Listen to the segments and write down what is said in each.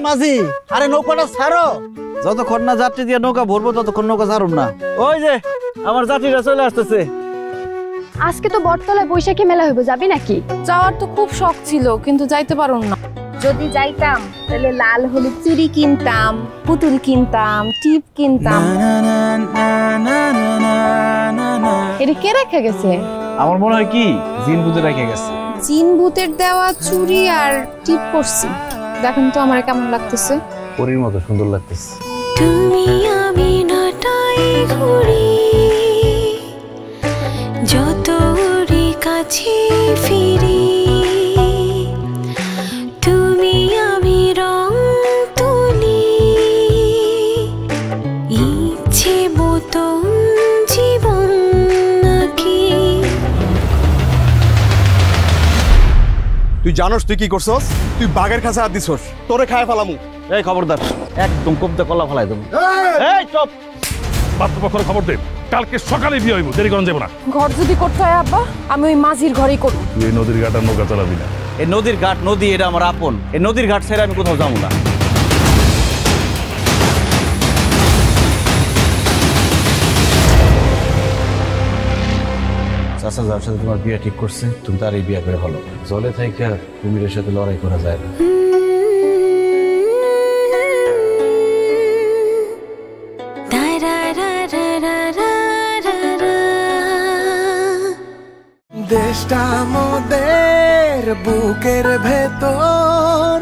মাঝি, আরে নৌকাটা ছাড়ো। যতক্ষণ না যাত্রী দিয়ে নৌকা ভরবো ততক্ষণ নৌকা ছাড়ুম না। ওই যে আমার যাত্রীরা চলে আসতেছে। আজকে তো বটতলায় বৈশাখী মেলা হইব, যাবি নাকি? যাওয়ার তো খুব শখ ছিল, কিন্তু যাইতে পারুম না। যদি যাইতাম তাহলে লাল হলুদ চুড়ি কিনতাম, পুতুল কিনতাম, টিপ কিনতাম। এটা কে রেখে গেছে? আমার মনে হয় কি জিন ভূতে রেখে গেছে। জিন ভূতের দেওয়া চুড়ি আর টিপ পরছি, দেখেন তো আমার কেমন লাগতেছে। পরীর মতো সুন্দর লাগতেছে। তুমি আমি নাটাই ঘুরি, যত কাছে ফিরি, তুমি আমি রং তুলি, ইচ্ছে মতন জীবন নাকি। তুই জানোস তুই কি করছস? তুই বাঘের কাছে হাত দিছস, তোরে খায় ফেলামু। এই খবরদার, একদম কবদা কলা ফেলাই দেবো। এই চুপ। পাত্রপক্ষের খবর দে, কালকে সকালে বিয়ে হইব, দেরি করা যাবে না। ঘর যদি করতে হয় আব্বা, আমি ওই মাঝির ঘরেই করব। তুই এই নদীর ঘাট আর নৌকা চালাবি না। এই নদীর ঘাট নদী এটা আমার আপন। এই নদীর ঘাট ছেড়ে আমি কোথাও যাবো না। চাচা যার সাথে তোমার বিয়ে ঠিক করছে, তুমি তার এই বিয়ে করে ভালো। জলে থেকে কুমিরের সাথে লড়াই করা যায় না। দেশটা আমাদের বুকের ভেতর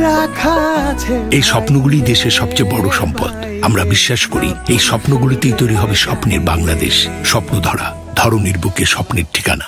রাখা আছে। এই স্বপ্নগুলি দেশের সবচেয়ে বড় সম্পদ। আমরা বিশ্বাস করি এই স্বপ্নগুলিতেই তৈরি হবে স্বপ্নের বাংলাদেশ। স্বপ্ন ধরা, ধরনীর বুকে স্বপ্নের ঠিকানা।